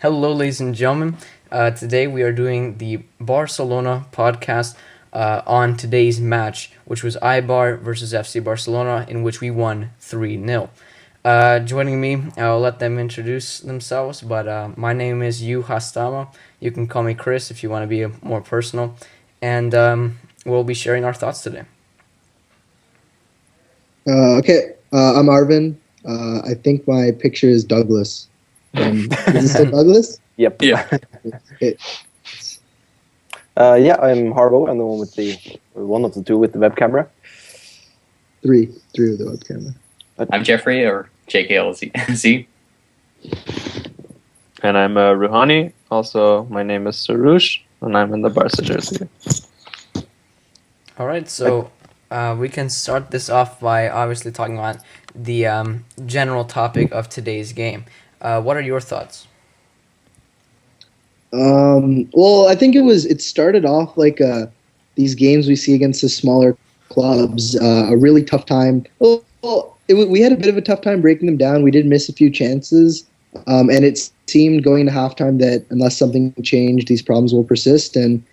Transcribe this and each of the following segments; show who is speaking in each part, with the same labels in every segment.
Speaker 1: Hello, ladies and gentlemen. Today we are doing the Barcelona podcast on today's match, which was Eibar versus FC Barcelona, in which we won 3-0. Joining me, I'll let them introduce themselves, but my name is Yu Hastama. You can call me Chris if you want to be more personal, and we'll be sharing our thoughts today.
Speaker 2: I'm Arvin. I think my picture is Douglas. Is it still Douglas?
Speaker 3: Yep.
Speaker 4: Yeah.
Speaker 3: I'm Harbo. I'm the one of the two with the web camera.
Speaker 2: Three with the web camera.
Speaker 4: I'm Jeffrey, or JKLZ.
Speaker 5: And I'm Ruhani. Also, my name is Sarush, and I'm in the Barca jersey.
Speaker 1: All right, so we can start this off by obviously talking about the general topic of today's game. What are your thoughts?
Speaker 2: Well, I think it started off like these games we see against the smaller clubs, a really tough time. We had a bit of a tough time breaking them down. We did miss a few chances, and it seemed going to halftime that unless something changed, these problems will persist, and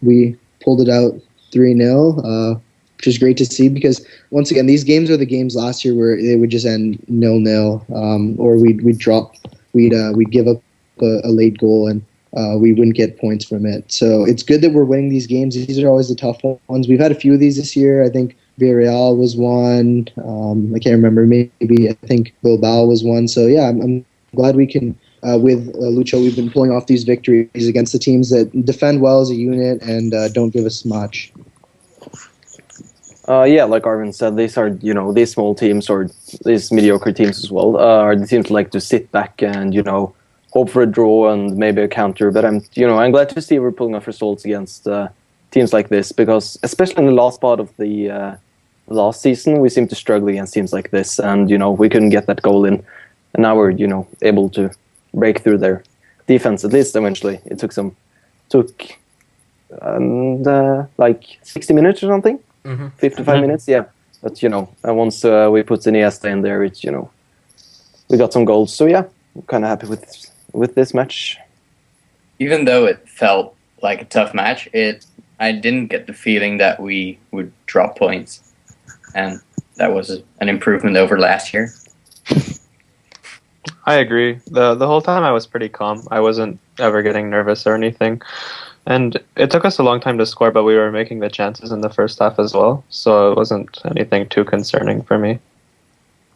Speaker 2: we pulled it out 3-0, which is great to see because, once again, these games are the games last year where they would just end 0-0, or we'd drop, we'd give up a late goal, and we wouldn't get points from it. So it's good that we're winning these games. These are always the tough ones. We've had a few of these this year. I think Villarreal was one. I can't remember. Maybe I think Bilbao was one. So yeah, I'm glad we can. With Lucho, we've been pulling off these victories against the teams that defend well as a unit and don't give us much.
Speaker 3: Like Arvin said, these are these small teams or these mediocre teams as well are the teams that like to sit back and hope for a draw and maybe a counter. But I'm glad to see we're pulling off results against teams like this, because especially in the last part of the last season, we seemed to struggle against teams like this, and we couldn't get that goal in, and now we're able to break through their defense at least eventually. It took like 60 minutes or something. 55 minutes, yeah. But once we put Iniesta in there, it's we got some goals. So yeah, I'm kind of happy with this match.
Speaker 4: Even though it felt like a tough match, I didn't get the feeling that we would drop points, and that was an improvement over last year.
Speaker 5: I agree. The whole time I was pretty calm. I wasn't ever getting nervous or anything. And it took us a long time to score, but we were making the chances in the first half as well. So it wasn't anything too concerning for me.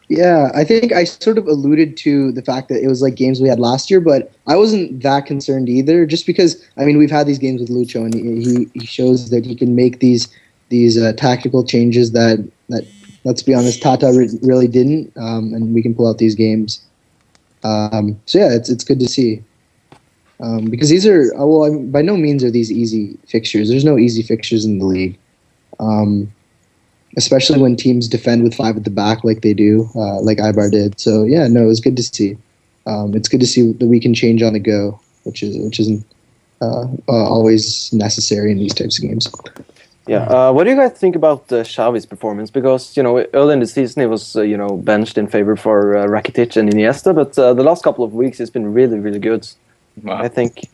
Speaker 2: Yeah, I think I sort of alluded to the fact that it was like games we had last year, but I wasn't that concerned either, just because, we've had these games with Lucho, and he shows that he can make these tactical changes that, let's be honest, Tata really didn't, and we can pull out these games. So yeah, it's good to see. Because these are, by no means are these easy fixtures. There's no easy fixtures in the league, especially when teams defend with 5 at the back like they do, like Eibar did. So yeah, no, it was good to see. It's good to see that we can change on the go, which isn't always necessary in these types of games.
Speaker 3: Yeah. What do you guys think about Xavi's performance? Because early in the season he was benched in favor for Rakitic and Iniesta, but the last couple of weeks he's been really, really good.
Speaker 4: Wow.
Speaker 3: I think.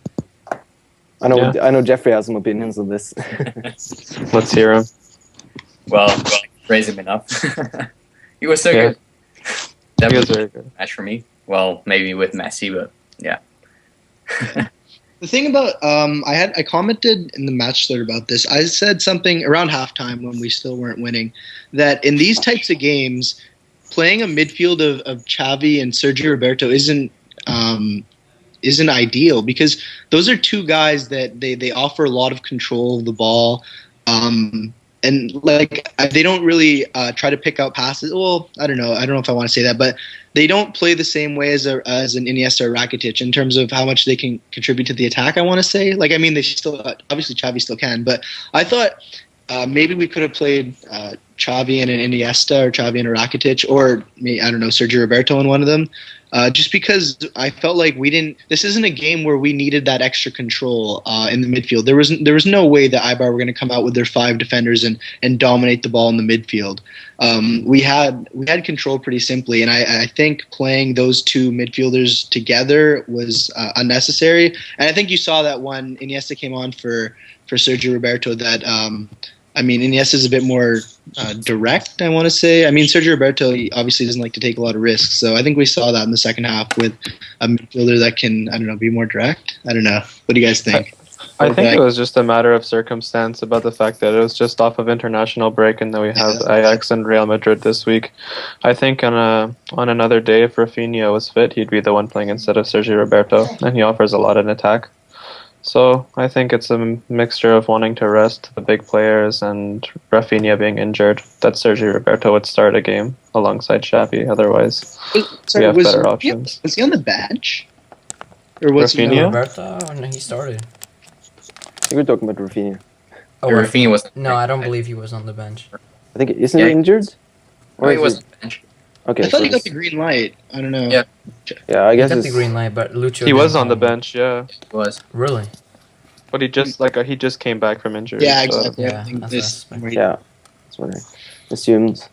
Speaker 3: I know Jeffrey has some opinions on this.
Speaker 5: Let's hear him.
Speaker 4: Well, praise him enough. He was so good. That
Speaker 5: He
Speaker 4: was
Speaker 5: was very good.
Speaker 4: a match for me. Well, maybe with Messi, but yeah.
Speaker 2: The thing about I commented in the match thread about this. I said something around halftime when we still weren't winning, that in these types of games, playing a midfield of Xavi and Sergio Roberto isn't ideal, because those are two guys that they offer a lot of control of the ball, and like they don't really try to pick out passes. Well, I don't know if I want to say that, but they don't play the same way as an Iniesta or Rakitic in terms of how much they can contribute to the attack. I want to say, they still obviously Xavi still can, but I thought maybe we could have played Xavi and an Iniesta or Xavi and a Rakitic, or I don't know, Sergio Roberto in one of them. Just because I felt like we didn't. This isn't a game where we needed that extra control in the midfield. There was no way that Eibar were going to come out with their 5 defenders and dominate the ball in the midfield. We had control pretty simply, and I think playing those 2 midfielders together was unnecessary. And I think you saw that when Iniesta came on for Sergio Roberto that. Iniesta is a bit more direct, I want to say. Sergio Roberto obviously doesn't like to take a lot of risks, so I think we saw that in the second half with a midfielder that can, be more direct. I don't know. What do you guys think?
Speaker 5: I think it was just a matter of circumstance about the fact that it was just off of international break, and then we have Ajax and Real Madrid this week. I think on another day, if Rafinha was fit, he'd be the one playing instead of Sergio Roberto, and he offers a lot in attack. So I think it's a mixture of wanting to rest the big players and Rafinha being injured that Sergio Roberto would start a game alongside Xavi. Otherwise, we have better options.
Speaker 2: Was he on the bench? Or was
Speaker 5: Rafinha?
Speaker 1: Roberto? No, he started.
Speaker 3: You were talking about Rafinha.
Speaker 1: Oh,
Speaker 4: Rafinha was.
Speaker 1: No, I don't believe he was on the bench.
Speaker 3: I think isn't he injured?
Speaker 4: Or he was on the bench.
Speaker 3: Okay.
Speaker 2: I thought he got the green light. I don't know.
Speaker 4: Yeah.
Speaker 3: Yeah, I guess
Speaker 1: He got
Speaker 3: it's
Speaker 1: the green light, but Lucho.
Speaker 5: He was
Speaker 1: didn't
Speaker 5: on the
Speaker 1: come.
Speaker 5: bench, yeah.
Speaker 4: He was.
Speaker 1: Really?
Speaker 5: But he just came back from injury.
Speaker 2: Yeah,
Speaker 5: so-
Speaker 2: exactly.
Speaker 1: Yeah,
Speaker 2: I think
Speaker 1: that's
Speaker 2: this.
Speaker 1: what I
Speaker 3: yeah. That's what I assumed.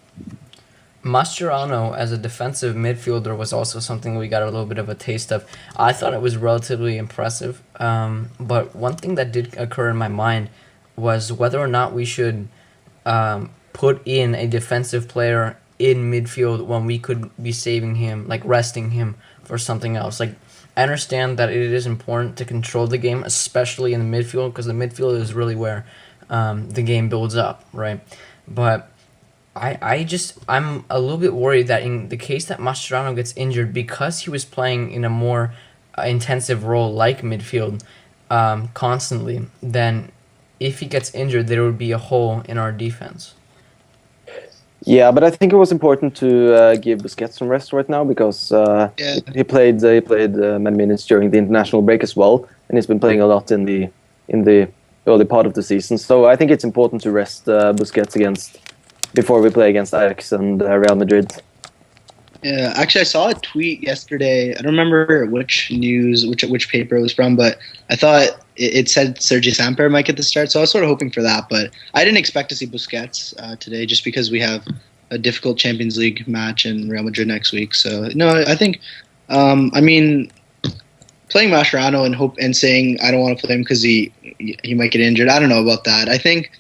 Speaker 1: Mascherano as a defensive midfielder was also something we got a little bit of a taste of. I thought it was relatively impressive, but one thing that did occur in my mind was whether or not we should put in a defensive player in midfield when we could be saving him, like resting him for something else. Like, I understand that it is important to control the game, especially in the midfield, because the midfield is really where the game builds up, right? But I'm a little bit worried that in the case that Mascherano gets injured, because he was playing in a more intensive role like midfield constantly, then if he gets injured, there would be a hole in our defense.
Speaker 3: Yeah, but I think it was important to give Busquets some rest right now because he played many minutes during the international break as well, and he's been playing a lot in the early part of the season. So I think it's important to rest Busquets before we play against Ajax and Real Madrid.
Speaker 2: Yeah, actually, I saw a tweet yesterday. I don't remember which paper it was from, but I thought it said Sergi Samper might get the start, so I was sort of hoping for that. But I didn't expect to see Busquets today, just because we have a difficult Champions League match in Real Madrid next week. So no, I think, playing Mascherano and saying I don't want to play him because he might get injured. I don't know about that. I think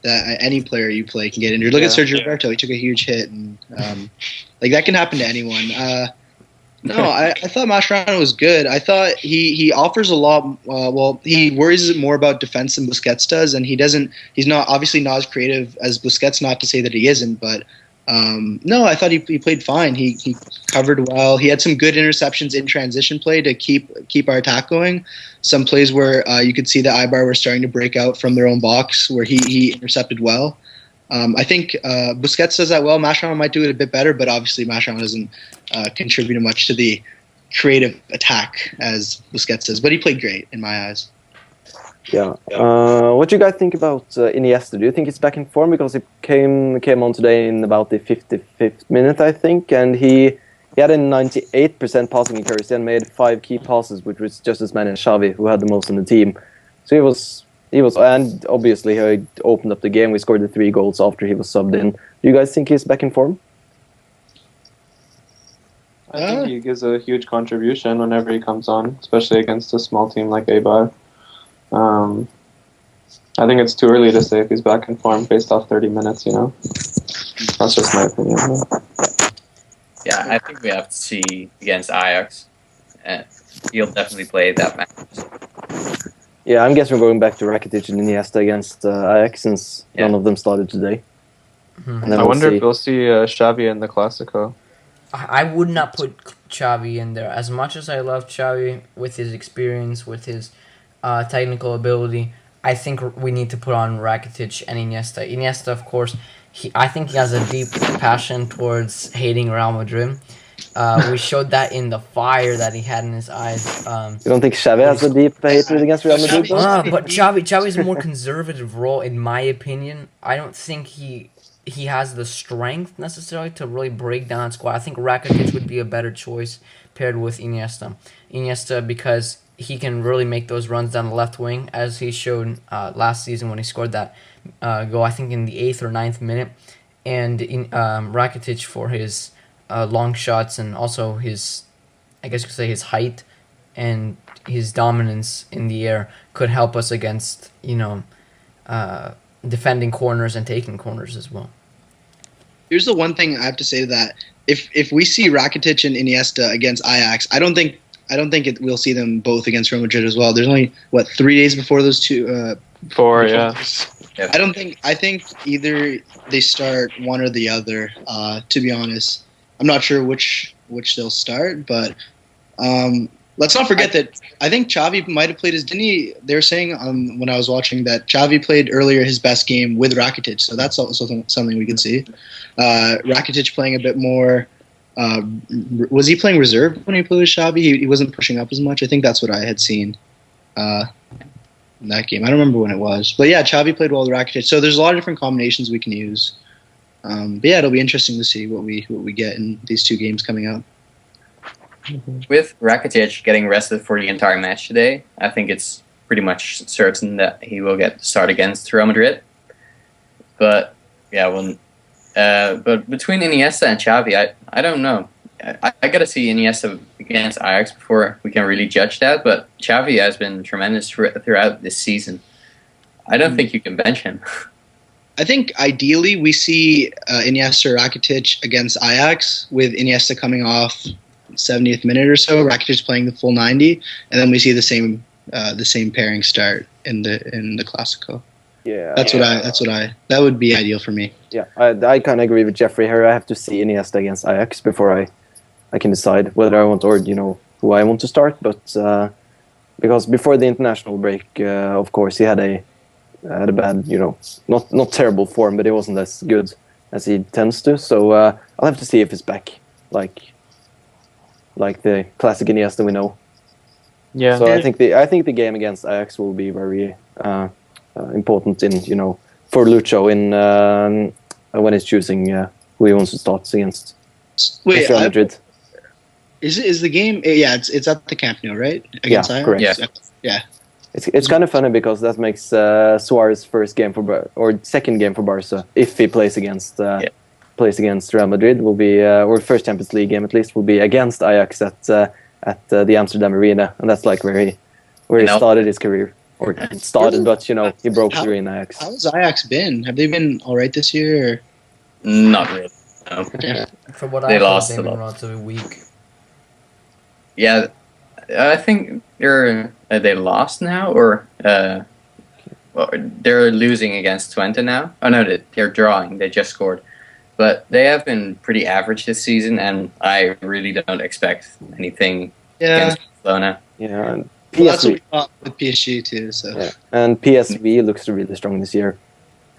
Speaker 2: that any player you play can get injured. Look at Sergio Roberto; he took a huge hit, and that can happen to anyone. I thought Mascherano was good. I thought he offers a lot. He worries more about defense than Busquets does, and he's not obviously not as creative as Busquets. Not to say that he isn't, but I thought he played fine. He covered well. He had some good interceptions in transition play to keep our attack going. Some plays where you could see that Eibar were starting to break out from their own box, where he intercepted well. I think Busquets does that well. Mascherano might do it a bit better, but obviously Mascherano doesn't contribute much to the creative attack as Busquets does. But he played great in my eyes.
Speaker 3: Yeah. What do you guys think about Iniesta? Do you think he's back in form? Because he came on today in about the 55th minute, I think, and he had a 98% passing accuracy and made 5 key passes, which was just as many as Xavi, who had the most in the team. So he was, and obviously he opened up the game. We scored the 3 goals after he was subbed in. Do you guys think he's back in form?
Speaker 5: I think he gives a huge contribution whenever he comes on, especially against a small team like Eibar. I think it's too early to say if he's back in form based off 30 minutes, That's just my opinion.
Speaker 4: Yeah, I think we have to see against Ajax. He'll definitely play that match.
Speaker 3: Yeah, I'm guessing we're going back to Rakitic and Iniesta against Ajax since none of them started today.
Speaker 1: Mm-hmm.
Speaker 5: I wonder if we'll see Xavi in the Clásico.
Speaker 1: I would not put Xavi in there. As much as I love Xavi with his experience, with his technical ability, I think we need to put on Rakitic and Iniesta. Iniesta, of course, I think he has a deep passion towards hating Real Madrid. We showed that in the fire that he had in his eyes.
Speaker 3: You don't think Xavi has a deep hatred against Real Madrid?
Speaker 1: But Xavi's a more conservative role, in my opinion. I don't think he he has the strength necessarily to really break down that squad. I think Rakitic would be a better choice paired with Iniesta. Iniesta, because he can really make those runs down the left wing, as he showed last season when he scored that goal, I think in the 8th or 9th minute. And Rakitic for his long shots and also his, I guess you could say, his height and his dominance in the air could help us against, defending corners and taking corners as well.
Speaker 2: Here's the one thing I have to say to that: if we see Rakitic and Iniesta against Ajax, I don't think we'll see them both against Real Madrid as well. There's only 3 days before those two.
Speaker 5: 4, yeah.
Speaker 2: I think either they start one or the other. To be honest, I'm not sure which they'll start, but let's not forget that I think Xavi might have played didn't he? They were saying when I was watching that Xavi played earlier his best game with Rakitic, so that's also something we can see. Rakitic playing a bit more. Was he playing reserve when he played with Xavi? He wasn't pushing up as much. I think that's what I had seen in that game. I don't remember when it was, but yeah, Xavi played well with Rakitic. So there's a lot of different combinations we can use. But yeah, it'll be interesting to see what we get in these 2 games coming up.
Speaker 4: With Rakitic getting rested for the entire match today, I think it's pretty much certain that he will get the start against Real Madrid. But yeah, but between Iniesta and Xavi, I don't know. I got to see Iniesta against Ajax before we can really judge that. But Xavi has been tremendous throughout this season. I don't think you can bench him.
Speaker 2: I think ideally we see Iniesta or Rakitic against Ajax, with Iniesta coming off 70th minute or so, Rakitic playing the full 90, and then we see the same pairing start in the Clasico.
Speaker 3: Yeah,
Speaker 2: that would be ideal for me.
Speaker 3: Yeah, I kind of agree with Jeffrey here. I have to see Iniesta against Ajax before I can decide whether I want, or who I want to start. But because before the international break, of course, he had a bad, not terrible form, but it wasn't as good as he tends to. So I'll have to see if he's back, like the classic Iniesta we know.
Speaker 5: Yeah.
Speaker 3: So I think the game against Ajax will be very important for Lucho when he's choosing who he wants to start against.
Speaker 2: Wait,
Speaker 3: Real Madrid.
Speaker 2: Is the game? Yeah, it's at the Camp Nou, right? Against Ajax?
Speaker 3: Correct.
Speaker 2: Yeah.
Speaker 3: It's kind of funny because that makes Suarez's second game for Barca, if he plays against Real Madrid, will be or first Champions League game at least, will be against Ajax at the Amsterdam Arena, and that's like where he started his career, or started, but he broke through in Ajax.
Speaker 2: How has Ajax been? Have they been all right this year? Or?
Speaker 4: Not really. No.
Speaker 2: Yeah.
Speaker 1: From what
Speaker 4: They
Speaker 1: I heard,
Speaker 4: lost
Speaker 1: they've
Speaker 4: a
Speaker 1: been
Speaker 4: lot.
Speaker 1: relatively weak.
Speaker 4: Yeah, I think they lost now, or they're losing against Twente now. Oh no, they're drawing. They just scored, but they have been pretty average this season, and I really don't expect anything against Barcelona.
Speaker 3: Yeah, and
Speaker 2: Well, that's what we
Speaker 3: PSV,
Speaker 2: thought with PSG too. So
Speaker 3: and PSV looks really strong this year.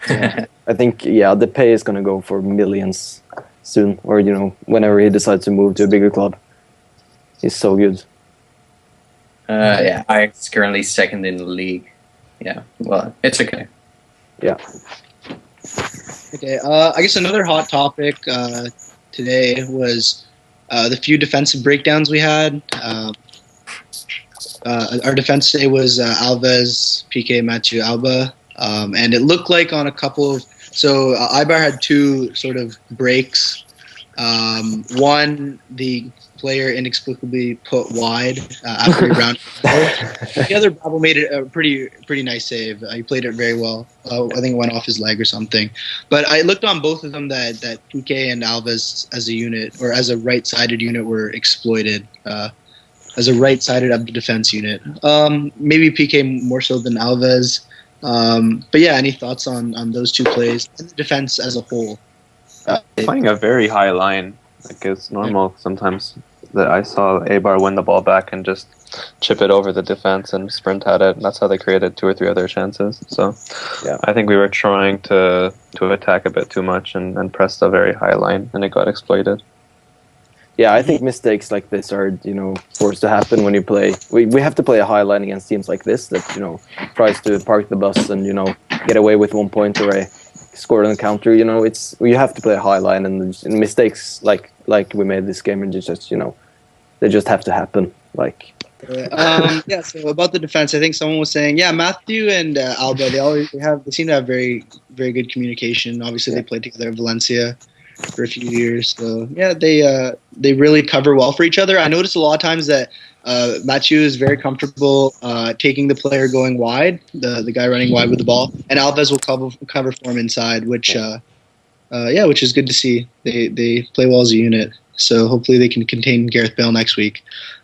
Speaker 3: Yeah. I think the pay is gonna go for millions soon, or whenever he decides to move to a bigger club. He's so good.
Speaker 4: Ajax is currently second in the league. Yeah, well, it's okay.
Speaker 3: Yeah.
Speaker 2: okay, I guess another hot topic today was the few defensive breakdowns we had. Our defense today was Alves, Pique, Mathieu, Alba, and it looked like on a couple of. So Eibar had 2 sort of breaks. One, the player inexplicably put wide after he rounded. The other Bravo made it a pretty nice save. He played it very well. I think it went off his leg or something. But I looked on both of them that Pique and Alves as a unit, or as a right-sided unit, were exploited. As a right-sided up the defense unit. Maybe Pique more so than Alves. But yeah, any thoughts on those 2 plays and the defense as a whole?
Speaker 5: Playing a very high line. Like, it's normal sometimes that I saw Eibar win the ball back and just chip it over the defense and sprint at it. That's how they created 2 or 3 other chances. So
Speaker 3: Yeah.
Speaker 5: I think we were trying to attack a bit too much and press a very high line, and it got exploited.
Speaker 3: Yeah, I think mistakes like this are, forced to happen when you play. We have to play a high line against teams like this that, tries to park the bus and, get away with 1 point or scored on a counter. It's you have to play a high line, and mistakes like we made this game, and just they just have to happen.
Speaker 2: So about the defense, I think someone was saying, Matthew and Alba, they seem to have very, very good communication. Obviously, they played together in Valencia for a few years, so they really cover well for each other. I noticed a lot of times that Matthew is very comfortable taking the player going wide, the guy running wide with the ball, and Alves will cover for him inside, which is good to see. They play well as a unit, so hopefully they can contain Gareth Bale next week.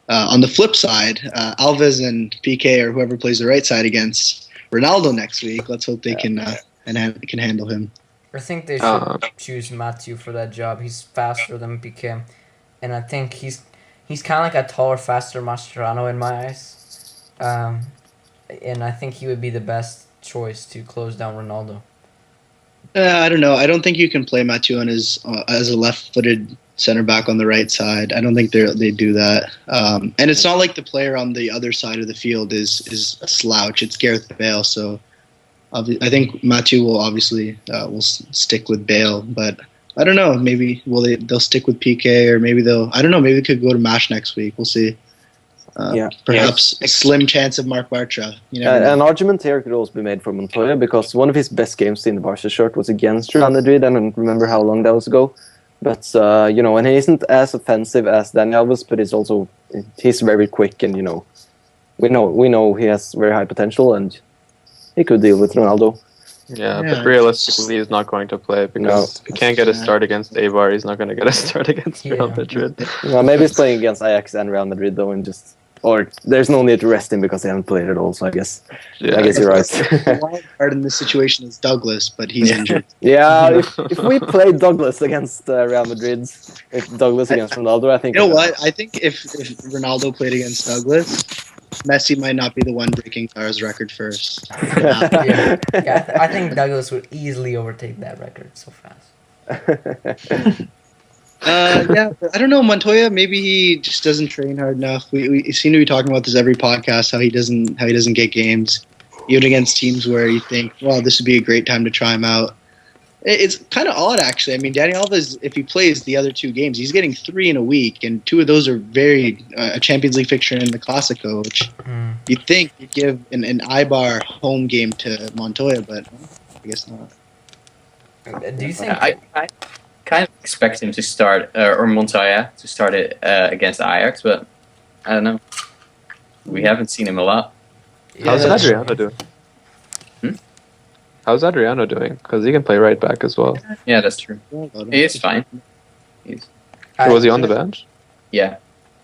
Speaker 2: On the flip side, Alves and Pique or whoever plays the right side against Ronaldo next week. Let's hope they can handle him.
Speaker 1: I think they should choose Matthew for that job. He's faster than Pique, and I think he's kind of like a taller, faster Mascherano in my eyes. And I think he would be the best choice to close down Ronaldo.
Speaker 2: I don't know. I don't think you can play Matthew on as a left-footed center back on the right side. I don't think they do that. And it's not like the player on the other side of the field is a slouch. It's Gareth Bale, so I think Matthew will obviously will stick with Bale, but I don't know. Maybe they'll stick with PK, or maybe maybe they could go to MASH next week. We'll see. Perhaps a slim chance of Marc Bartra.
Speaker 3: An argument here could also be made for Montoya, because one of his best games in the Barca shirt was against Real Madrid. I don't remember how long that was ago. But, and he isn't as offensive as Dani Alves, but he's very quick, and, we know he has very high potential, and he could deal with Ronaldo.
Speaker 5: Yeah, but realistically, he's not going to play, because if he can't get a start against Eibar, he's not going to get a start against Real Madrid.
Speaker 3: Maybe he's playing against Ajax and Real Madrid, though, and or there's no need to rest him because they haven't played at all, so I guess you're right.
Speaker 2: The wild card in this situation is Douglas, but he's injured.
Speaker 3: Yeah, if we play Douglas against Real Madrid, if Douglas against Ronaldo, I think...
Speaker 2: You know what? I think if Ronaldo played against Douglas, Messi might not be the one breaking Tara's record first.
Speaker 1: I think Douglas would easily overtake that record so fast.
Speaker 2: But I don't know, Montoya. Maybe he just doesn't train hard enough. We seem to be talking about this every podcast, how he doesn't get games, even against teams where you think, well, this would be a great time to try him out. It's kind of odd, actually. I mean, Dani Alves, if he plays the other 2 games, he's getting 3 in a week, and 2 of those are very a Champions League fixture in the Clásico, which you'd think you'd give an Eibar home game to Montoya, but I guess not.
Speaker 1: Do you think...
Speaker 4: I kind of expect him to start, or Montoya to start it against Ajax, but I don't know. We haven't seen him a lot.
Speaker 5: How's Adriano doing? How's Adriano doing? Because he can play right back as well.
Speaker 4: Yeah, that's true. He is fine.
Speaker 5: Was he on the bench?
Speaker 4: Yeah.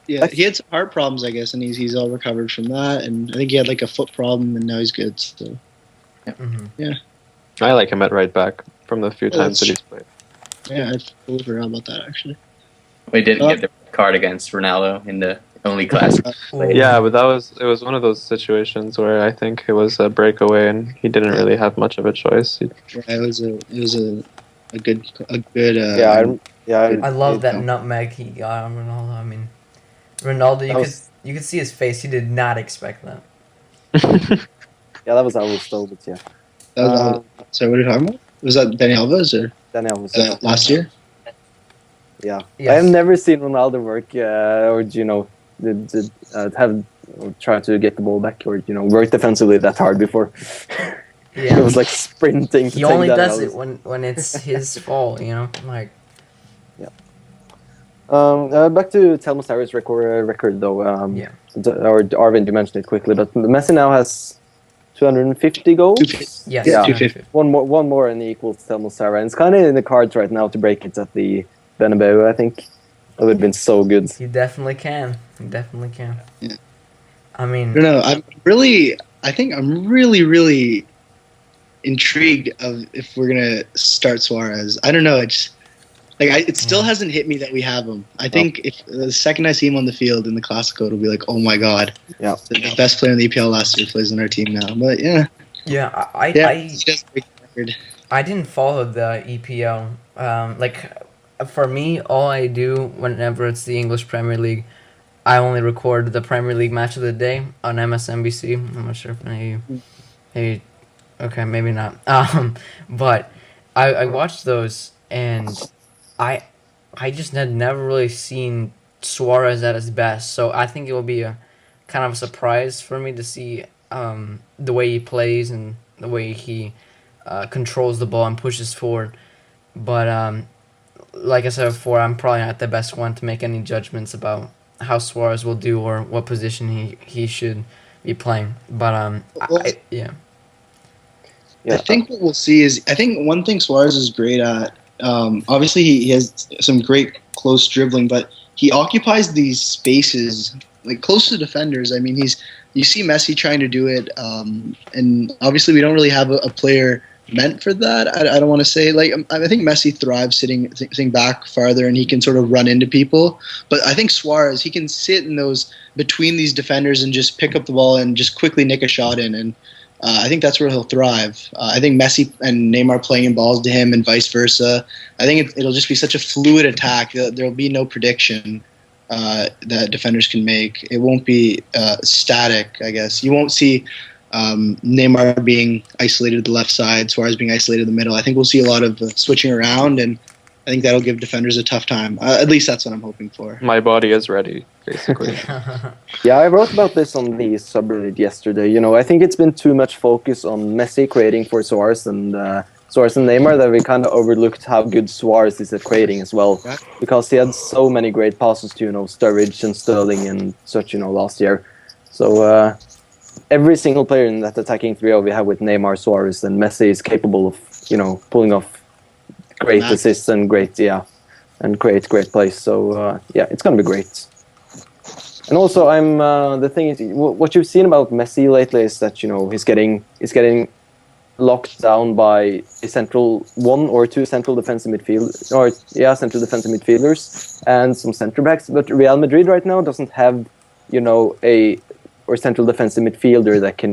Speaker 2: Yeah, he had some heart problems, I guess, and he's all recovered from that. And I think he had like a foot problem, and now he's good. So, yeah.
Speaker 5: I like him at right back from the few times that he's played.
Speaker 2: Yeah, I totally forgot about that, actually.
Speaker 4: We didn't get the card against Ronaldo in the only class.
Speaker 5: Yeah, but it was one of those situations where I think it was a breakaway and he didn't really have much of a choice.
Speaker 2: It was a good.
Speaker 1: I love that nutmeg he got on Ronaldo. I mean, Ronaldo, you could see his face. He did not expect that.
Speaker 3: Yeah, that was Alves though, but yeah.
Speaker 2: So what are you talking about? Was that Dani Alves or
Speaker 3: Dani Alves
Speaker 2: last year?
Speaker 3: Yeah,
Speaker 1: yes.
Speaker 3: I have never seen Ronaldo work try to get the ball back or work defensively that hard before.
Speaker 1: Yeah,
Speaker 3: it was like sprinting.
Speaker 1: He only does it when it's his fault, like.
Speaker 3: Yeah. Back to Telmo Sarri's record though. Or Arvind, you mentioned it quickly, but Messi now has 250 goals.
Speaker 1: Yes.
Speaker 3: Yeah.
Speaker 2: 250.
Speaker 3: One more and he equals Telmo Sarri, and it's kind of in the cards right now to break it at the Bernabeu. I think it would have been so good.
Speaker 1: He definitely can.
Speaker 2: Yeah.
Speaker 1: I mean,
Speaker 2: I don't know. I'm really intrigued of if we're gonna start Suarez. I don't know. It still hasn't hit me that we have him. I think if the second I see him on the field in the Clásico, it'll be like, oh my god, the best player in the EPL last year plays on our team now. But
Speaker 1: I didn't follow the EPL. For me, all I do whenever it's the English Premier League, I only record the Premier League match of the day on MSNBC. I'm not sure if any. Okay, maybe not. But I watched those, and I I just had never really seen Suarez at his best. So I think it will be a kind of a surprise for me to see the way he plays and the way he controls the ball and pushes forward. But like I said before, I'm probably not the best one to make any judgments about how Suarez will do or what position he should be playing. But yeah.
Speaker 2: I think what we'll see is, I think one thing Suarez is great at, obviously he has some great close dribbling, but he occupies these spaces like close to defenders. I mean, you see Messi trying to do it, and obviously we don't really have a player meant for that. I don't want to say, like, I think Messi thrives sitting back farther, and he can sort of run into people. But I think Suarez, he can sit in those between these defenders and just pick up the ball and just quickly nick a shot in. And I think that's where he'll thrive. I think Messi and Neymar playing in balls to him and vice versa. I think it'll just be such a fluid attack. There'll be no prediction that defenders can make. It won't be static, I guess. You won't see Neymar being isolated at the left side, Suarez being isolated in the middle. I think we'll see a lot of switching around, and I think that'll give defenders a tough time. At least that's what I'm hoping for.
Speaker 5: My body is ready, basically.
Speaker 3: Yeah, I wrote about this on the subreddit yesterday. You know, I think it's been too much focus on Messi creating for Suarez and Neymar that we kind of overlooked how good Suarez is at creating as well.
Speaker 2: Yeah.
Speaker 3: Because he had so many great passes to, Sturridge and Sterling and such, last year. So every single player in that attacking trio we have with Neymar, Suarez, and Messi is capable of, pulling off great assists and great plays. So it's gonna be great. And also, the thing is, what you've seen about Messi lately is that he's getting locked down by one or two central defensive midfielders and some centre backs. But Real Madrid right now doesn't have a central defensive midfielder that can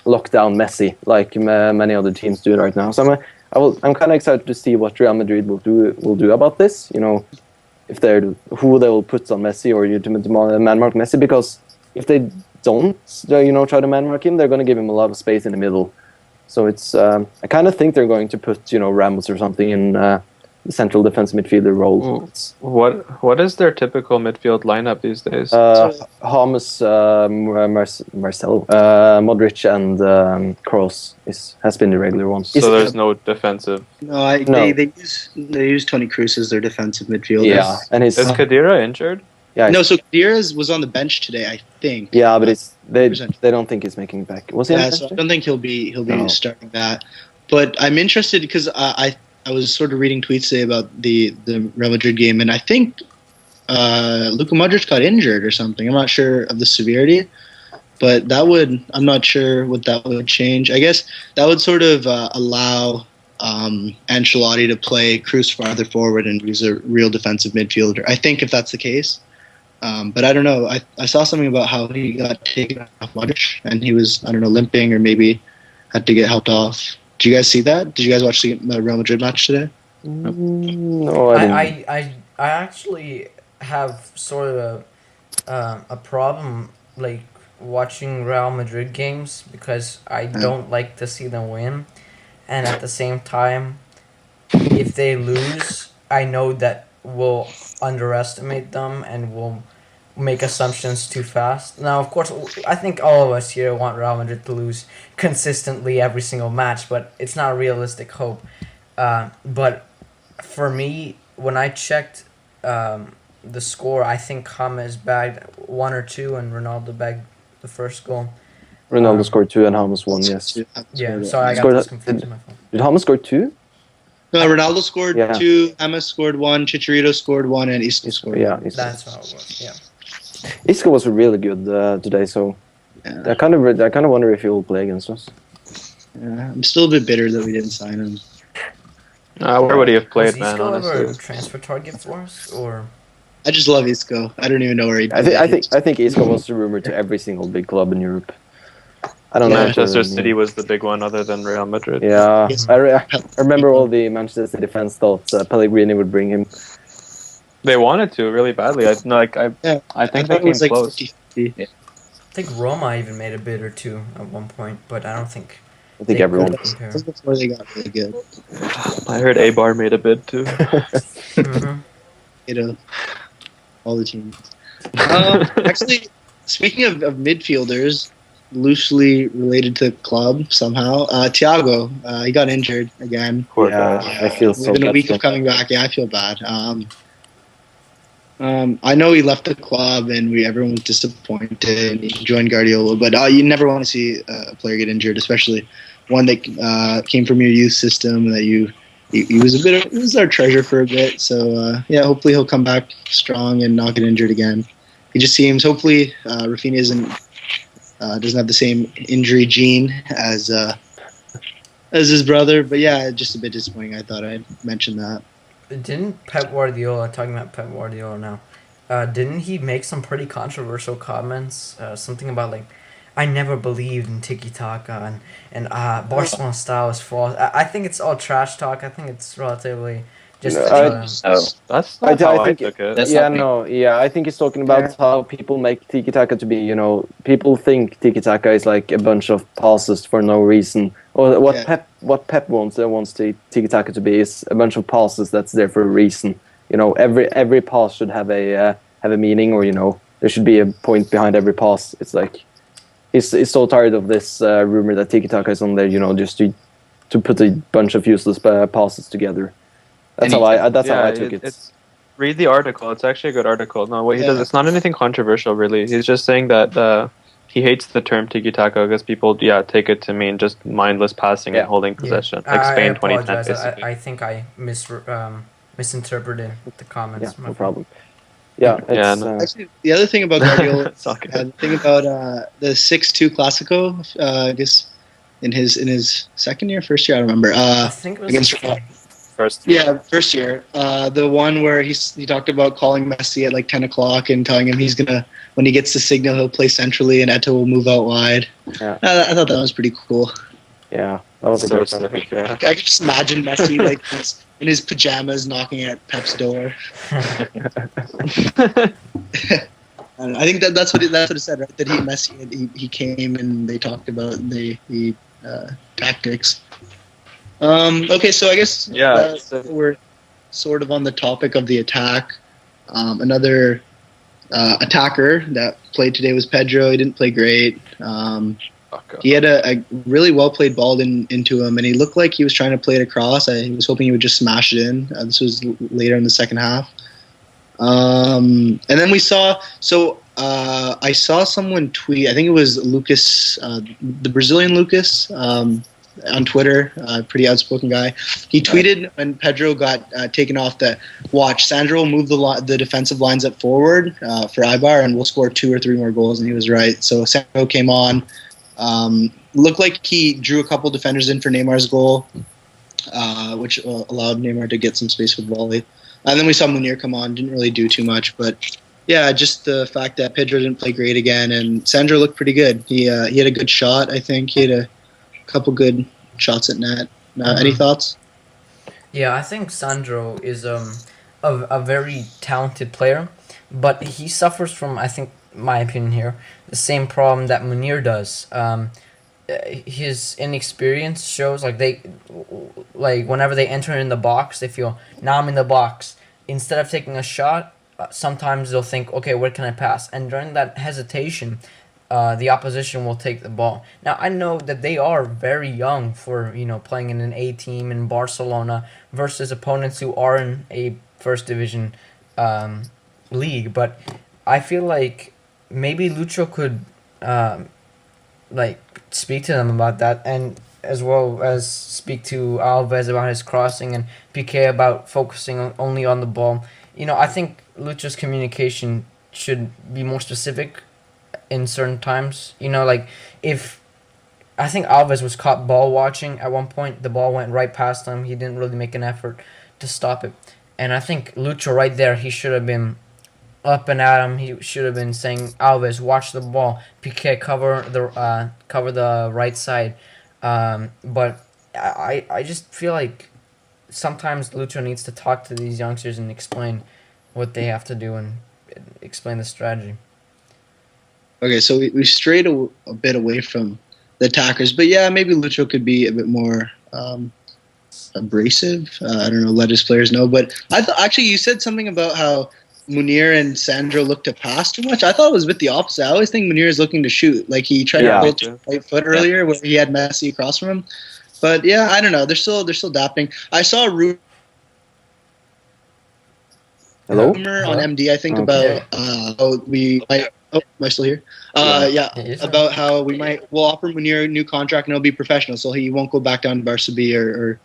Speaker 3: lock down Messi like many other teams do right now. So I'm kind of excited to see what Real Madrid will do about this. If who they will put on Messi or to man mark Messi, because if they don't try to man mark him, they're going to give him a lot of space in the middle. So it's I kind of think they're going to put Ramos or something in the central defense midfielder role.
Speaker 5: What is their typical midfield lineup these days?
Speaker 3: James, Marcelo, Modric, and Kroos has been the regular ones.
Speaker 5: So there's no defensive.
Speaker 2: No, they use Toni Kroos as their defensive midfielder.
Speaker 3: Yeah, and
Speaker 5: is Khedira injured?
Speaker 3: Yeah.
Speaker 2: No, so Khedira was on the bench today, I think.
Speaker 3: Yeah, but they don't think he's making it back. Was he?
Speaker 2: Yeah, so I don't think he'll be starting that. But I'm interested because I was sort of reading tweets today about the Real Madrid game, and I think Luka Modric got injured or something. I'm not sure of the severity, but I'm not sure what that would change. I guess that would sort of allow Ancelotti to play Kroos farther forward and use a real defensive midfielder. I think if that's the case. But I don't know. I saw something about how he got taken off Modric, and he was, limping or maybe had to get helped off. Did you guys see that? Did you guys watch the Real Madrid match today?
Speaker 3: No, I didn't.
Speaker 1: I actually have sort of a problem like watching Real Madrid games because I don't like to see them win, and at the same time, if they lose, I know that we'll underestimate them and we'll make assumptions too fast. Now, of course, I think all of us here want Real Madrid to lose consistently every single match, but it's not a realistic hope. But for me, when I checked the score, I think James bagged 1 or 2 and Ronaldo bagged the first goal.
Speaker 3: Ronaldo scored 2 and James 1, yes.
Speaker 1: Yeah, sorry, I got this confused in my phone.
Speaker 3: Did James score 2?
Speaker 2: No, Ronaldo scored 2, James scored 1, Chicharito scored 1, and Isco scored 1.
Speaker 3: Yeah,
Speaker 1: that's how it was, yeah.
Speaker 3: Isco was really good today, so I kind of wonder if he will play against us.
Speaker 2: Yeah, I'm still a bit bitter that we didn't sign him.
Speaker 5: Where would he have played,
Speaker 1: was
Speaker 5: man?
Speaker 1: Isco
Speaker 5: Honestly,
Speaker 1: ever a transfer target for us, or?
Speaker 2: I just love Isco. I don't even know where he.
Speaker 3: I think Isco was rumored to every single big club in Europe. I don't know.
Speaker 5: Manchester City was the big one, other than Real Madrid.
Speaker 3: Yeah, I remember all the Manchester City fans thought Pellegrini would bring him.
Speaker 5: They wanted to really badly. I think they came close.
Speaker 2: 50-50.
Speaker 1: I think Roma even made a bid or two at one point, but I don't think
Speaker 3: I think
Speaker 1: They
Speaker 3: everyone.
Speaker 1: could compare.
Speaker 2: That was before they got really good.
Speaker 5: I heard Eibar made a bid too.
Speaker 1: Mhm.
Speaker 2: You know, all the teams. Actually, speaking of midfielders, loosely related to club somehow, Thiago, he got injured again.
Speaker 5: Poor
Speaker 3: Yeah,
Speaker 5: guy.
Speaker 3: I feel so
Speaker 2: Within a
Speaker 3: bad
Speaker 2: week
Speaker 3: for
Speaker 2: of coming back, yeah, I feel bad. I know he left the club, and everyone was disappointed. And he joined Guardiola, but you never want to see a player get injured, especially one that came from your youth system. That he was our treasure for a bit. So yeah, hopefully he'll come back strong and not get injured again. He just seems. Hopefully, Rafinha doesn't have the same injury gene as his brother. But yeah, just a bit disappointing. I thought I'd mention that.
Speaker 1: Didn't Pep Guardiola, talking about Pep Guardiola now, didn't he make some pretty controversial comments? Something about like, I never believed in tiki taka and Barcelona style is false. I think it's all trash talk. I think it's relatively just.
Speaker 5: That's
Speaker 3: I
Speaker 5: not how I
Speaker 3: think
Speaker 5: took it.
Speaker 4: That's
Speaker 3: yeah,
Speaker 4: not me.
Speaker 3: no, yeah. I think he's talking about
Speaker 2: Yeah.
Speaker 3: how people make tiki taka to be. People think tiki taka is like a bunch of passes for no reason. Or what Pep wants tiki taka to be is a bunch of passes that's there for a reason. Every pass should have a meaning, or there should be a point behind every pass. It's like he's so tired of this rumor that tiki taka is on there. Just to put a bunch of useless passes together. That's how I took it.
Speaker 5: Read the article. It's actually a good article. No, what he
Speaker 2: Yeah.
Speaker 5: does, it's not anything controversial, really. He's just saying that he hates the term tiki-taka because people, take it to mean just mindless passing and holding possession. Like Spain 2010,
Speaker 1: apologize.
Speaker 5: basically.
Speaker 1: I think I misinterpreted the comments.
Speaker 3: Yeah, no problem. Yeah,
Speaker 5: Yeah,
Speaker 3: it's,
Speaker 5: no.
Speaker 2: Actually, the other thing about Guardiola,
Speaker 5: It's all good.
Speaker 2: the thing about the 6-2 Clasico, I guess in his first year, I don't remember.
Speaker 1: I think it was
Speaker 2: Against
Speaker 5: First.
Speaker 2: yeah, first year. The one where he talked about calling Messi at like 10 o'clock and telling him he's gonna, when he gets the signal, he'll play centrally and Eto will move out wide.
Speaker 3: Yeah.
Speaker 2: I thought that was pretty cool.
Speaker 3: yeah, that was a
Speaker 5: So
Speaker 3: great
Speaker 5: specific,
Speaker 3: one.
Speaker 5: yeah.
Speaker 2: I could just imagine Messi like in his pajamas knocking at Pep's door. And I think that's what it said, right? That he came and they talked about the tactics. Okay, so I guess we're sort of on the topic of the attack. Another attacker that played today was Pedro. He didn't play great. He had a really well played ball into him, and he looked like he was trying to play it across. I was hoping he would just smash it in. This was later in the second half. And then we saw. So I saw someone tweet. I think it was Lucas, the Brazilian Lucas, on Twitter. Pretty outspoken guy. He tweeted when Pedro got taken off that, watch, Sandro will move the defensive lines up forward for Eibar, and we'll score 2 or 3 more goals. And he was right. So Sandro came on. Looked like he drew a couple defenders in for Neymar's goal, which allowed Neymar to get some space with volley. And then we saw Munir come on, didn't really do too much, but yeah, just the fact that Pedro didn't play great again, and Sandro looked pretty good. He had a good shot, I think. He had a couple good shots at net. Any thoughts?
Speaker 1: Yeah, I think Sandro is a very talented player, but he suffers from, I think, my opinion here, the same problem that Munir does. His inexperience shows, whenever they enter in the box, they feel, now I'm in the box. Instead of taking a shot, sometimes they'll think, okay, where can I pass? And during that hesitation, the opposition will take the ball. Now, I know that they are very young for, playing in an A team in Barcelona versus opponents who are in a first division league, but I feel like maybe Lucho could speak to them about that, and as well as speak to Alves about his crossing and Pique about focusing only on the ball. I think Lucho's communication should be more specific in certain times. If I think Alves was caught ball watching at one point, the ball went right past him. He didn't really make an effort to stop it, and I think Lucho right there, he should have been up and at him. He should have been saying, Alves, watch the ball. Pique, cover the right side. But I just feel like sometimes Lucho needs to talk to these youngsters and explain what they have to do and explain the strategy.
Speaker 2: Okay, so we strayed a bit away from the attackers. But yeah, maybe Lucho could be a bit more abrasive. I don't know, let his players know. But I thought actually you said something about how Munir and Sandro look to pass too much. I thought it was a bit the opposite. I always think Munir is looking to shoot. Like he tried to build his right foot earlier where he had Messi across from him. But yeah, I don't know. They're still adapting. I saw a rumor on MD. I think about we might. Oh, am I still here? About how we'll offer Munir a new contract and it'll be professional, so he won't go back down to Barca B or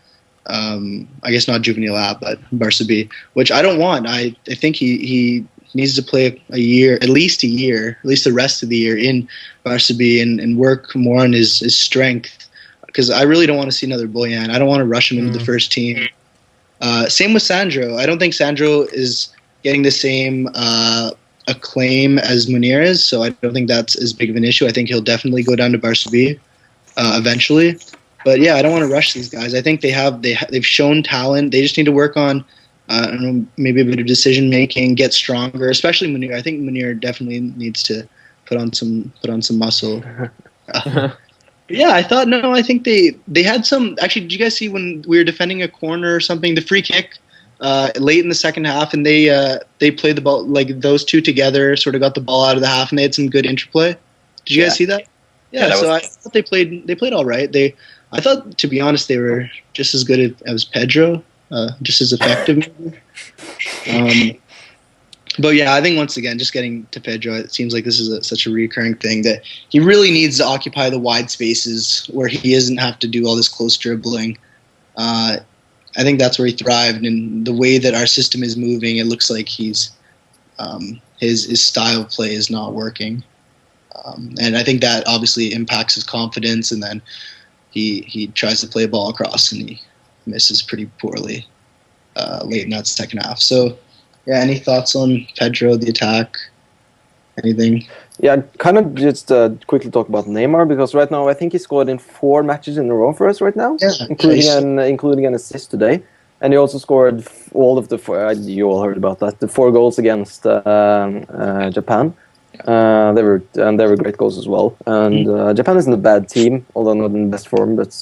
Speaker 2: I guess not Juvenile A, but Barca B, which I don't want. I think he needs to play a year, at least the rest of the year in Barca B and work more on his strength, because I really don't want to see another Boyan. I don't want to rush him into the first team. Same with Sandro. I don't think Sandro is getting the same acclaim as Munir is, so I don't think that's as big of an issue. I think he'll definitely go down to Barca B eventually. But yeah, I don't want to rush these guys. I think they've shown talent. They just need to work on I don't know, maybe a bit of decision making, get stronger. Especially Munir. I think Munir definitely needs to put on some muscle. Yeah, I think they had some. Actually, did you guys see when we were defending a corner or something, the free kick late in the second half, and they played the ball, like those two together, sort of got the ball out of the half, and they had some good interplay. Did you guys see that? Yeah, so I thought they played all right. I thought, to be honest, they were just as good as Pedro, just as effective. But yeah, I think once again, just getting to Pedro, it seems like this is such a recurring thing that he really needs to occupy the wide spaces where he doesn't have to do all this close dribbling. I think that's where he thrived, and the way that our system is moving, it looks like his style of play is not working. And I think that obviously impacts his confidence, and then he tries to play a ball across and he misses pretty poorly late in that second half. So, yeah, any thoughts on Pedro, the attack, anything?
Speaker 3: Yeah, kind of just quickly talk about Neymar, because right now I think he scored in 4 matches in a row for us right now, including an assist today. And he also scored all of the 4, you all heard about that, the 4 goals against Japan. They were great goals as well. And Japan isn't a bad team, although not in best form. But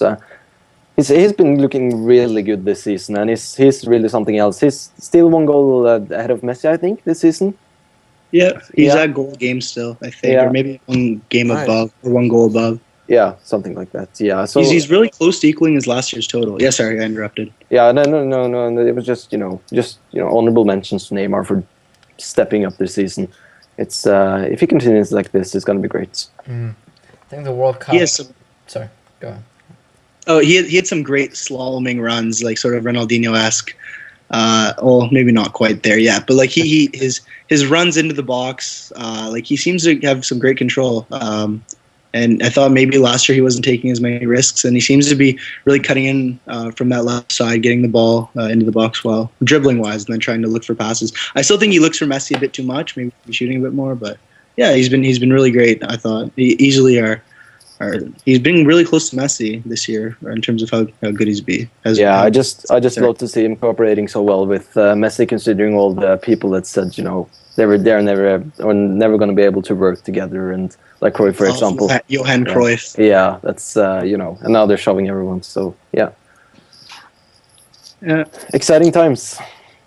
Speaker 3: he's been looking really good this season, and he's really something else. He's still 1 goal ahead of Messi, I think, this season.
Speaker 2: Yeah, he's at goal game still, I think, or maybe 1 game above or 1 goal above.
Speaker 3: Yeah, something like that. Yeah, so
Speaker 2: he's really close to equaling his last year's total. Yeah, sorry, I interrupted.
Speaker 3: Yeah, no. It was just honorable mentions to Neymar for stepping up this season. It's if he continues like this, it's going to be great.
Speaker 1: I think the World Cup. Sorry, go on.
Speaker 2: Oh, he had some great slaloming runs, like sort of Ronaldinho-esque. Maybe not quite there yet, but like his runs into the box, like he seems to have some great control. And I thought maybe last year he wasn't taking as many risks, and he seems to be really cutting in from that left side, getting the ball into the box well, dribbling wise, and then trying to look for passes. I still think he looks for Messi a bit too much, maybe shooting a bit more, but yeah, he's been really great. I thought he's been really close to Messi this year in terms of how good he's been.
Speaker 3: I just love to see him cooperating so well with Messi, considering all the people that said they're never going to be able to work together, and like Cruyff, for example.
Speaker 2: Johan Cruyff.
Speaker 3: Yeah, that's and now they're shoving everyone. So yeah, exciting times.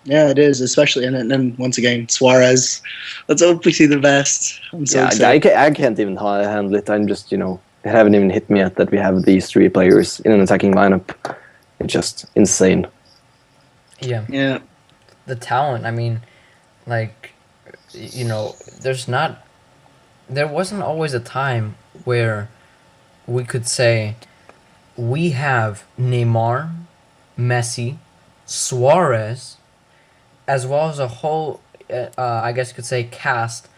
Speaker 2: Yeah, it is, especially, and then once again, Suarez. Let's hope we see the best. I'm so excited.
Speaker 3: I can't even handle it. I'm just it haven't even hit me yet that we have these 3 players in an attacking lineup. It's just insane.
Speaker 1: Yeah. The talent. I mean, there wasn't always a time where we could say we have Neymar, Messi, Suarez, as well as a whole, I guess you could say, cast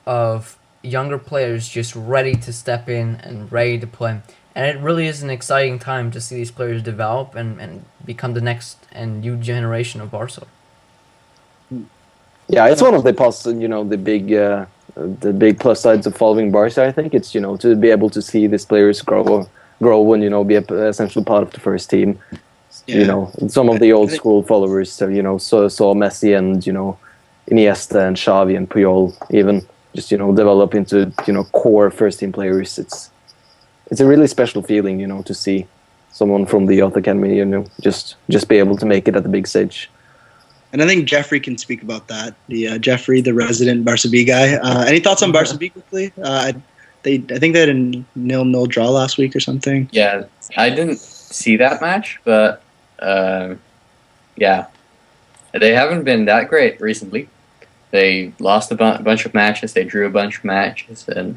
Speaker 1: of younger players just ready to step in and ready to play. And it really is an exciting time to see these players develop and become the next and new generation of Barca.
Speaker 3: Yeah, it's one of the the big plus sides of following Barca. I think it's to be able to see these players grow and be an essential part of the first team. Yeah. Some of the old school followers, saw Messi and Iniesta and Xavi and Puyol even just develop into core first team players. it's a really special feeling, to see someone from the youth academy, just be able to make it at the big stage.
Speaker 2: And I think Jeffrey can speak about that. Jeffrey, the resident Barca B guy. Any thoughts on Barca B quickly? I think they had a 0-0 draw last week or something.
Speaker 4: Yeah, I didn't see that match, but yeah, they haven't been that great recently. They lost a bunch of matches. They drew a bunch of matches, and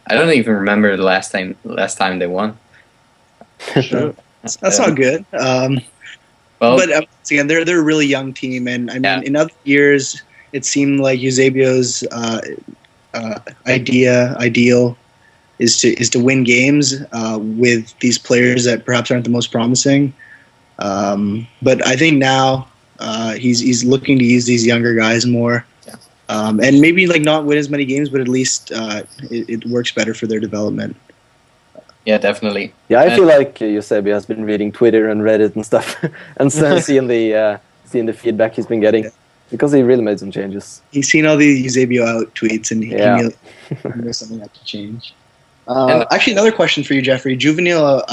Speaker 4: I don't even remember the last time they won.
Speaker 2: Sure. That's not good. But once again, they're a really young team, and I mean, in other years, it seemed like Eusebio's ideal is to win games with these players that perhaps aren't the most promising. But I think now he's looking to use these younger guys more, and maybe not win as many games, but at least it works better for their development.
Speaker 4: Yeah, definitely.
Speaker 3: Yeah, I feel like Eusebio has been reading Twitter and Reddit and stuff, and seeing the feedback he's been getting, because he really made some changes.
Speaker 2: He's seen all the Eusebio out tweets, and he knows something had to change. Actually, another question for you, Jeffrey. Juvenile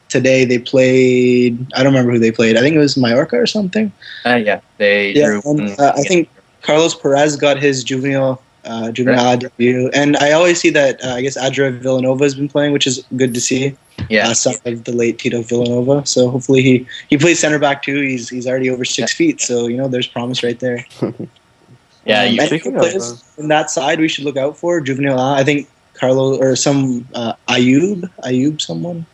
Speaker 2: today they played. I don't remember who they played. I think it was Mallorca or something.
Speaker 4: They drew.
Speaker 2: I think Carlos Perez got his juvenile debut, and I always see that I guess Adria Villanova has been playing, which is good to see.
Speaker 4: Yeah,
Speaker 2: son of the late Tito Villanova. So hopefully he plays center back too. He's already over 6 feet, so there's promise right there.
Speaker 4: Yeah,
Speaker 2: players in that side we should look out for. Juvenile, I think Carlo or some Ayub, someone.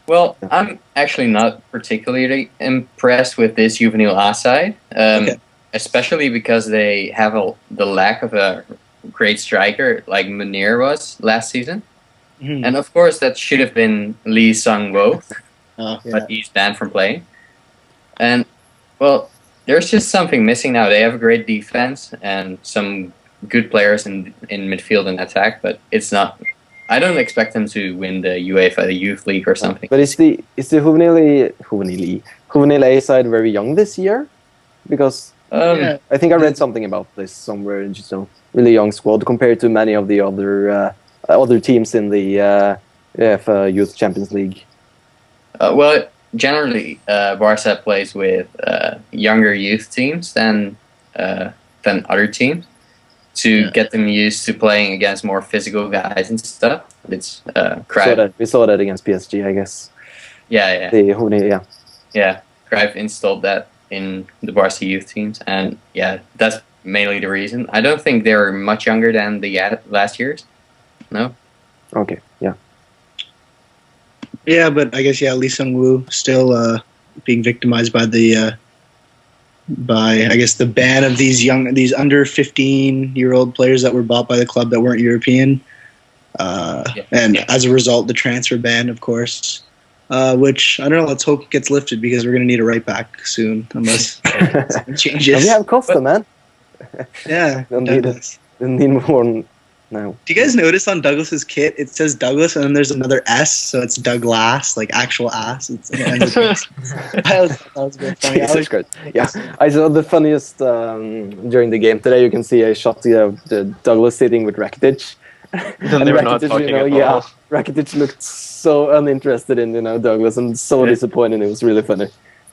Speaker 4: Well, I'm actually not particularly impressed with this Juvenile A side. Especially because they have the lack of a great striker like Munir was last season. Mm-hmm. And of course that should have been Lee Sung-wo, but he's banned from playing. And, well, there's just something missing now. They have a great defense and some good players in midfield and attack, but it's not... I don't expect them to win the UEFA, the Youth League or something.
Speaker 3: But is the Juvenile A side very young this year? Because... I think I read something about this somewhere. Just really young squad compared to many of the other teams in the Youth Champions League.
Speaker 4: Well, generally, Barca plays with younger youth teams than other teams to get them used to playing against more physical guys and stuff. It's
Speaker 3: we saw that against PSG, I guess.
Speaker 4: Yeah.
Speaker 3: The Juvenile,
Speaker 4: yeah. Cruyff installed that in the Barca youth teams, and that's mainly the reason. I don't think they're much younger than the last years. No.
Speaker 3: Okay. Yeah.
Speaker 2: Yeah, but I guess Lee Sung-woo still being victimized by the ban of these under 15-year-old players that were bought by the club that weren't European, and as a result, the transfer ban, of course. Which, I don't know, let's hope it gets lifted because we're going to need a right back soon, unless something changes.
Speaker 3: We have Costa, man.
Speaker 2: Yeah,
Speaker 3: don't need more now.
Speaker 2: Do you guys notice on Douglas's kit, it says Douglas and then there's another S, so it's Douglas, like actual ass. That was very funny.
Speaker 3: Jesus Christ. Yeah, I saw the funniest during the game today. You can see a shot of Douglas sitting with Rakitic.
Speaker 5: And Rakitic,
Speaker 3: Rakitic looked so uninterested in Douglas and so disappointed. It was really funny.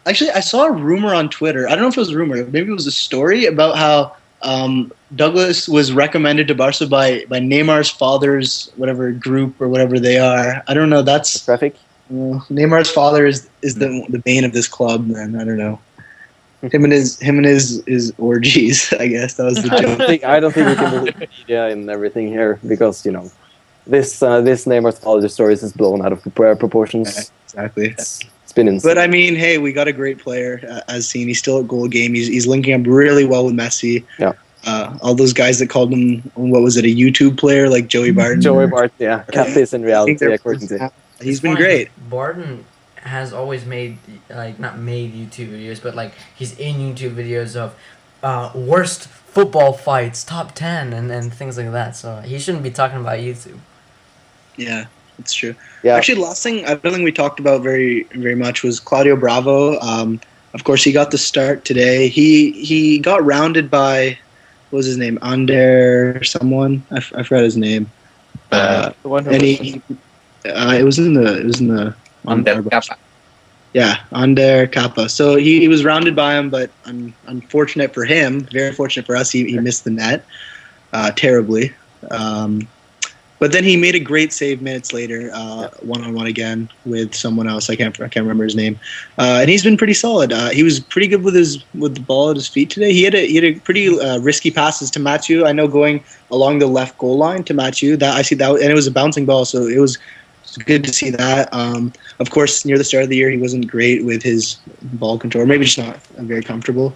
Speaker 2: Actually, I saw a rumor on Twitter. I don't know if it was a rumor. Maybe it was a story about how Douglas was recommended to Barca by Neymar's father's whatever group or whatever they are. I don't know. That's
Speaker 3: traffic.
Speaker 2: Neymar's father is the bane of this club. Man, I don't know. Him and his orgies. I guess that was the joke.
Speaker 3: I don't think we can believe the media and everything here because this Neymar's father story is blown out of proportions.
Speaker 2: Yeah, exactly.
Speaker 3: It's been insane.
Speaker 2: But I mean, hey, we got a great player as seen. He's still at goal game. He's linking up really well with Messi.
Speaker 3: Yeah.
Speaker 2: All those guys that called him, what was it, a YouTube player like Joey Barton?
Speaker 3: Joey Barton, yeah. Catfish in reality, according to.
Speaker 2: He's been great.
Speaker 1: Barton has always made, not made YouTube videos, but he's in YouTube videos of worst football fights, top 10, and things like that. So he shouldn't be talking about YouTube.
Speaker 2: Yeah, it's true.
Speaker 3: Yeah.
Speaker 2: Actually, last thing I don't think we talked about very, very much was Claudio Bravo. Of course, he got the start today. He got rounded by, what was his name? Ander someone? I forgot his name.
Speaker 5: The one who
Speaker 2: It was in the
Speaker 4: On the Kappa.
Speaker 2: Yeah, Ander Kappa. So he was rounded by him, but unfortunate for him, very fortunate for us, he missed the net terribly. But then he made a great save minutes later, one-on-one again with someone else. I can't remember his name. And he's been pretty solid. He was pretty good with the ball at his feet today. He had a pretty risky passes to Mathieu. I know going along the left goal line to Mathieu. That I see that, and it was a bouncing ball, so it was good to see that. Of course, near the start of the year, he wasn't great with his ball control, or maybe just not very comfortable.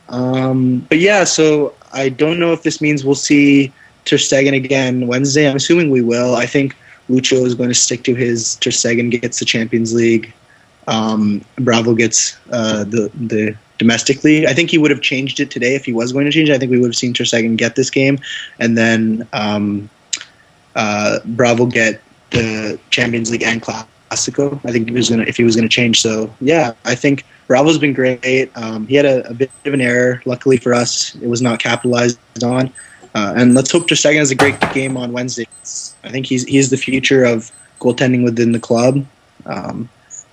Speaker 2: But yeah, so I don't know if this means we'll see Ter Stegen again Wednesday. I'm assuming we will. I think Lucho is going to stick to his Ter Stegen gets the Champions League. Bravo gets the domestic league. I think he would have changed it today if he was going to change it. I think we would have seen Ter Stegen get this game, and then Bravo get the Champions League and Clasico. I think if he was gonna change. So yeah, I think Bravo's been great. He had a bit of an error. Luckily for us, it was not capitalized on. And let's hope Ter Stegen has a great game on Wednesday. I think he's the future of goaltending within the club.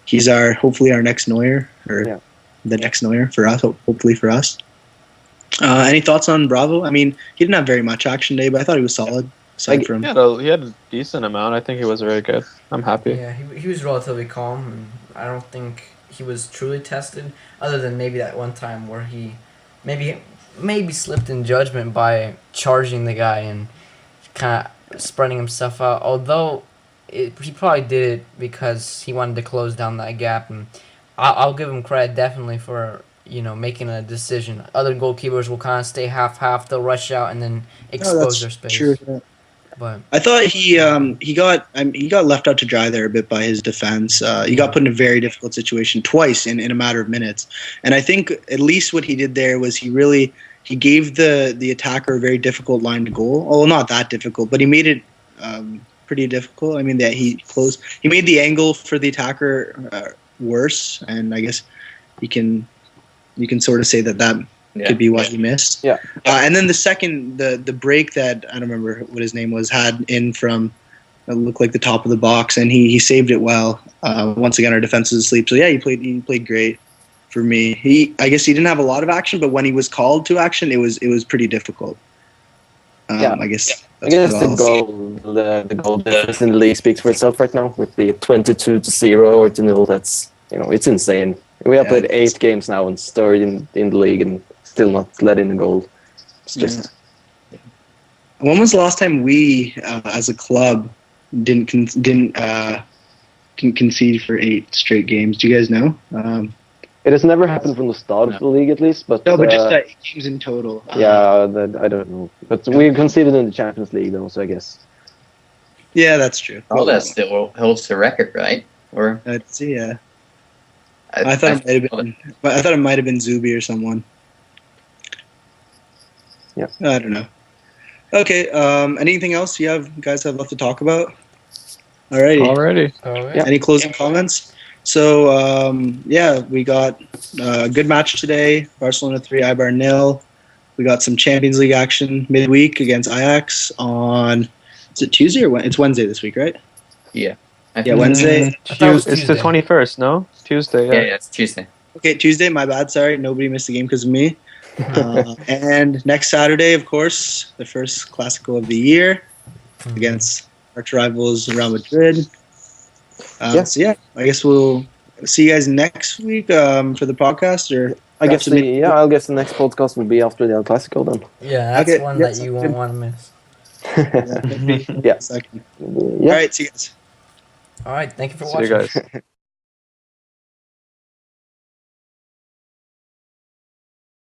Speaker 2: He's hopefully our next Neuer, or the next Neuer for us. Hopefully for us. Any thoughts on Bravo? I mean, he didn't have very much action today, but I thought he was solid. Aside from
Speaker 5: he had a decent amount. I think he was very good. I'm happy.
Speaker 1: Yeah, he was relatively calm, and I don't think he was truly tested, other than maybe that one time where he maybe slipped in judgment by charging the guy and kind of spreading himself out. Although he probably did it because he wanted to close down that gap, and I'll give him credit definitely for making a decision. Other goalkeepers will kind of stay half. They'll rush out and then expose their space.
Speaker 2: True. Yeah.
Speaker 1: But
Speaker 2: I thought he got left out to dry there a bit by his defense. He got put in a very difficult situation twice in a matter of minutes. And I think at least what he did there was he gave the attacker a very difficult line to goal. Well, not that difficult, but he made it pretty difficult. I mean, that he made the angle for the attacker worse, and I guess you can sort of say that could be why he missed.
Speaker 3: Yeah.
Speaker 2: And then the second, the break that I don't remember what his name was, had in from it looked like the top of the box, and he saved it well. Once again, our defense was asleep. So yeah, he played great for me. I guess he didn't have a lot of action, but when he was called to action, it was pretty difficult. I guess
Speaker 3: the goal difference in the league speaks for itself right now with the 22-0 or 2-0. That's it's insane. We have played 8 games now and third in the league and still not let in a goal. It's just.
Speaker 2: Yeah. When was the last time we, as a club, didn't concede for 8 straight games? Do you guys know?
Speaker 3: It has never happened from the start of the league, at least. But
Speaker 2: just 8 games in total.
Speaker 3: I don't know. But we conceded in the Champions League, though, so I guess.
Speaker 2: Yeah, that's true.
Speaker 4: Well, that still holds the record, right? Or
Speaker 2: let's see. Yeah. I thought it might have been Zubi or someone.
Speaker 3: Yeah.
Speaker 2: I don't know. Okay. Anything else you guys have left to talk about?
Speaker 5: Alrighty.
Speaker 1: yeah.
Speaker 2: Any closing comments? So we got a good match today. Barcelona 3, Eibar 0. We got some Champions League action midweek against Ajax on. Is it Tuesday or Wednesday? It's Wednesday this week, right?
Speaker 4: yeah.
Speaker 2: Yeah, Wednesday.
Speaker 1: I thought it was
Speaker 5: It's the 21st, no? Tuesday,
Speaker 4: Yeah, it's Tuesday.
Speaker 2: Okay, Tuesday. My bad. Sorry, nobody missed the game because of me. And next Saturday, of course, the first Clasico of the year against arch rivals Real Madrid. So yeah, I guess we'll see you guys next week for the podcast. Or
Speaker 3: I guess the next podcast will be after the El Clasico then.
Speaker 1: Yeah, that's one that you won't want to miss.
Speaker 2: Yeah. All right, see you guys.
Speaker 1: All right, thank you for
Speaker 5: See you
Speaker 1: watching.
Speaker 5: guys.